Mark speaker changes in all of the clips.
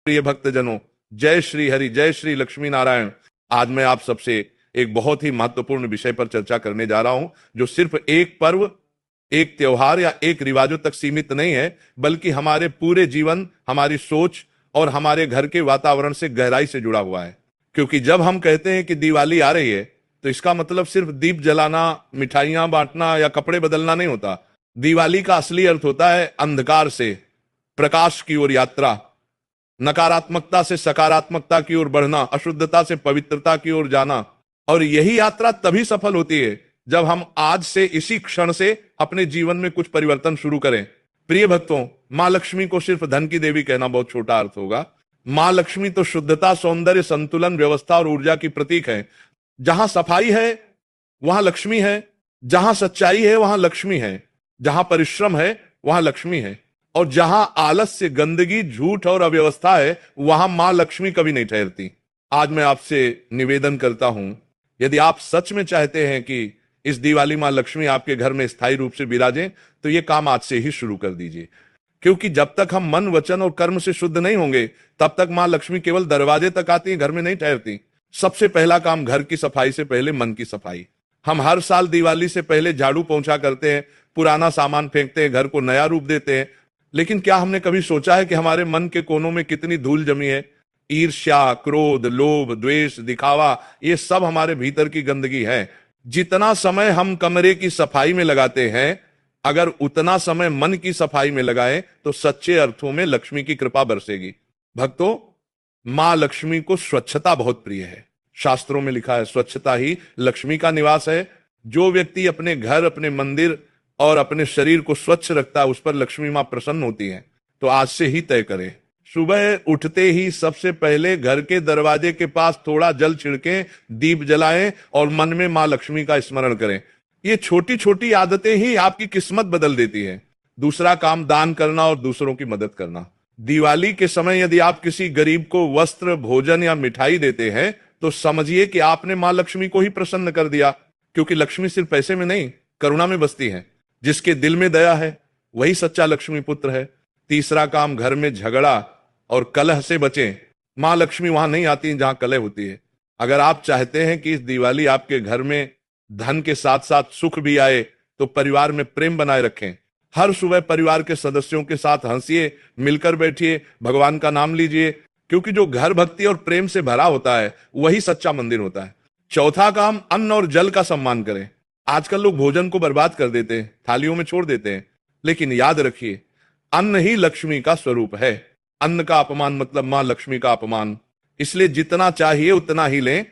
Speaker 1: प्रिय भक्तजनों, जय श्री हरि, जय श्री लक्ष्मी नारायण। आज मैं आप सबसे एक बहुत ही महत्वपूर्ण विषय पर चर्चा करने जा रहा हूं, जो सिर्फ एक पर्व, एक त्योहार या एक रिवाजों तक सीमित नहीं है, बल्कि हमारे पूरे जीवन, हमारी सोच और हमारे घर के वातावरण से गहराई से जुड़ा हुआ है। क्योंकि जब हम कहते हैं कि दिवाली आ रही है, तो इसका मतलब सिर्फ दीप जलाना, मिठाइयां बांटना या कपड़े बदलना नहीं होता। दिवाली का असली अर्थ होता है अंधकार से प्रकाश की ओर यात्रा, नकारात्मकता से सकारात्मकता की ओर बढ़ना, अशुद्धता से पवित्रता की ओर जाना। और यही यात्रा तभी सफल होती है जब हम आज से, इसी क्षण से अपने जीवन में कुछ परिवर्तन शुरू करें। प्रिय भक्तों, मां लक्ष्मी को सिर्फ धन की देवी कहना बहुत छोटा अर्थ होगा। मां लक्ष्मी तो शुद्धता, सौंदर्य, संतुलन, व्यवस्था और ऊर्जा की प्रतीक है। जहां सफाई है वहां लक्ष्मी है, जहां सच्चाई है वहां लक्ष्मी है, जहां परिश्रम है वहां लक्ष्मी है, और जहां आलस्य, गंदगी, झूठ और अव्यवस्था है वहां मां लक्ष्मी कभी नहीं ठहरती। आज मैं आपसे निवेदन करता हूं, यदि आप सच में चाहते हैं कि इस दिवाली मां लक्ष्मी आपके घर में स्थायी रूप से विराजें, तो यह काम आज से ही शुरू कर दीजिए। क्योंकि जब तक हम मन, वचन और कर्म से शुद्ध नहीं होंगे, तब तक मां लक्ष्मी केवल दरवाजे तक आती है, घर में नहीं ठहरती। सबसे पहला काम घर की सफाई से पहले मन की सफाई। हम हर साल दिवाली से पहले झाड़ू पोंछा करते हैं, पुराना सामान फेंकते हैं, घर को नया रूप देते हैं। लेकिन क्या हमने कभी सोचा है कि हमारे मन के कोनों में कितनी धूल जमी है? ईर्ष्या, क्रोध, लोभ, द्वेष, दिखावा, ये सब हमारे भीतर की गंदगी है। जितना समय हम कमरे की सफाई में लगाते हैं, अगर उतना समय मन की सफाई में लगाएं, तो सच्चे अर्थों में लक्ष्मी की कृपा बरसेगी। भक्तों, मां लक्ष्मी को स्वच्छता बहुत प्रिय है। शास्त्रों में लिखा है, स्वच्छता ही लक्ष्मी का निवास है। जो व्यक्ति अपने घर, अपने मंदिर और अपने शरीर को स्वच्छ रखता है, उस पर लक्ष्मी मां प्रसन्न होती है। तो आज से ही तय करें, सुबह उठते ही सबसे पहले घर के दरवाजे के पास थोड़ा जल छिड़कें, दीप जलाएं और मन में मां लक्ष्मी का स्मरण करें। ये छोटी छोटी आदतें ही आपकी किस्मत बदल देती है। दूसरा काम, दान करना और दूसरों की मदद करना। दिवाली के समय यदि आप किसी गरीब को वस्त्र, भोजन या मिठाई देते हैं, तो समझिए कि आपने मां लक्ष्मी को ही प्रसन्न कर दिया। क्योंकि लक्ष्मी सिर्फ पैसे में नहीं, करुणा में बसती है। जिसके दिल में दया है वही सच्चा लक्ष्मी पुत्र है। तीसरा काम, घर में झगड़ा और कलह से बचें। मां लक्ष्मी वहां नहीं आती जहां कलह होती है। अगर आप चाहते हैं कि इस दिवाली आपके घर में धन के साथ साथ सुख भी आए, तो परिवार में प्रेम बनाए रखें। हर सुबह परिवार के सदस्यों के साथ हंसिए, मिलकर बैठिए, भगवान का नाम लीजिए। क्योंकि जो घर भक्ति और प्रेम से भरा होता है वही सच्चा मंदिर होता है। चौथा काम, अन्न और जल का सम्मान करें। आजकल लोग भोजन को बर्बाद कर देते हैं, थालियों में छोड़ देते हैं। लेकिन याद रखिए, अन्न ही लक्ष्मी का स्वरूप है। अन्न का अपमान मतलब मां लक्ष्मी का अपमान। इसलिए जितना चाहिए उतना ही लें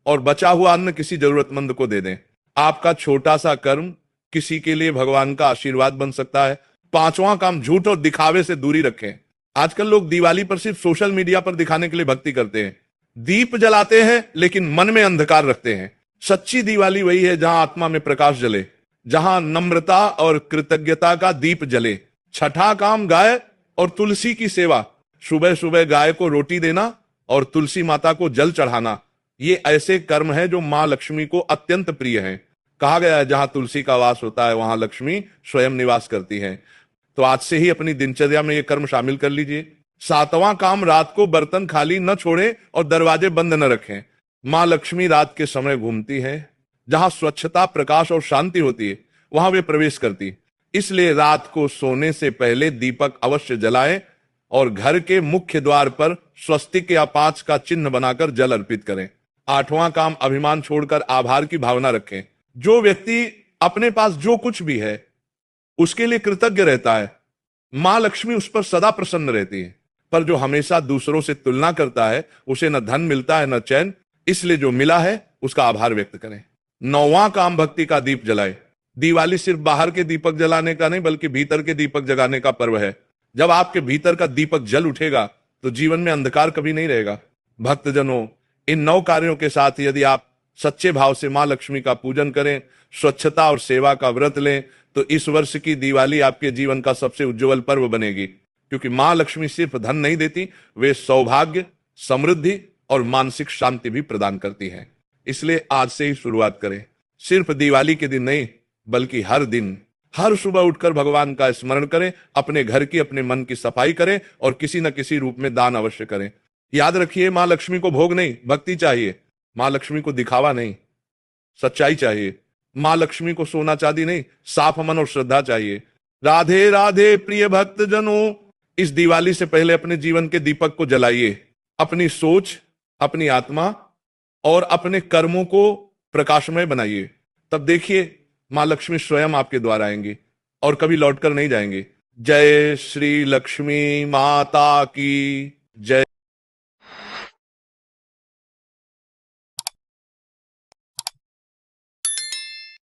Speaker 1: और बचा हुआ अन्न किसी जरूरतमंद को दे दें। आपका छोटा सा कर्म किसी के लिए भगवान का आशीर्वाद बन सकता है। पांचवां काम, झूठ और दिखावे से दूरी रखें। आजकल लोग दिवाली पर सिर्फ सोशल मीडिया पर दिखाने के लिए भक्ति करते हैं। दीप जलाते हैं लेकिन मन में अंधकार रखते हैं। सच्ची दिवाली वही है जहां आत्मा में प्रकाश जले, जहां नम्रता और कृतज्ञता का दीप जले। छठा काम, गाय और तुलसी की सेवा। सुबह सुबह गाय को रोटी देना और तुलसी माता को जल चढ़ाना, ये ऐसे कर्म है जो मां लक्ष्मी को अत्यंत प्रिय है। कहा गया है, जहां तुलसी का वास होता है वहां लक्ष्मी स्वयं निवास करती है। तो आज से ही अपनी दिनचर्या में ये कर्म शामिल कर लीजिए। सातवां काम, रात को बर्तन खाली न छोड़ें और दरवाजे बंद न रखें। मां लक्ष्मी रात के समय घूमती है। जहां स्वच्छता, प्रकाश और शांति होती है वहां वे प्रवेश करती। इसलिए रात को सोने से पहले दीपक अवश्य जलाएं और घर के मुख्य द्वार पर स्वस्तिक या 5 का चिन्ह बनाकर जल अर्पित करें। आठवां काम, अभिमान छोड़कर आभार की भावना रखें। जो व्यक्ति अपने पास जो कुछ भी है उसके लिए कृतज्ञ रहता है, मां लक्ष्मी उस पर सदा प्रसन्न रहती है। पर जो हमेशा दूसरों से तुलना करता है, उसे न धन मिलता है न चैन। इसलिए जो मिला है उसका आभार व्यक्त करें। नौवां काम, भक्ति का दीप जलाए। दिवाली सिर्फ बाहर के दीपक जलाने का नहीं, बल्कि भीतर के दीपक जगाने का पर्व है। जब आपके भीतर का दीपक जल उठेगा तो जीवन में अंधकार कभी नहीं रहेगा। भक्तजनों, इन 9 कार्यों के साथ यदि आप सच्चे भाव से मां लक्ष्मी का पूजन करें, स्वच्छता और सेवा का व्रत लें, तो इस वर्ष की दिवाली आपके जीवन का सबसे उज्जवल पर्व बनेगी। क्योंकि मां लक्ष्मी सिर्फ धन नहीं देती, वे सौभाग्य, समृद्धि और मानसिक शांति भी प्रदान करती है। इसलिए आज से ही शुरुआत करें। सिर्फ दिवाली के दिन नहीं, बल्कि हर दिन हर सुबह उठकर भगवान का स्मरण करें, अपने घर की, अपने मन की सफाई करें और किसी न किसी रूप में दान अवश्य करें। याद रखिए, मां लक्ष्मी को भोग नहीं, भक्ति चाहिए। मां लक्ष्मी को दिखावा नहीं, सच्चाई चाहिए। मां लक्ष्मी को सोना चांदी नहीं, साफ मन और श्रद्धा चाहिए। राधे राधे प्रिय भक्त जनों, इस दिवाली से पहले अपने जीवन के दीपक को जलाइए। अपनी सोच, अपनी आत्मा और अपने कर्मों को प्रकाशमय बनाइए। तब देखिए, मां लक्ष्मी स्वयं आपके द्वार आएंगी और कभी लौटकर नहीं जाएंगे। जय श्री लक्ष्मी माता की जय।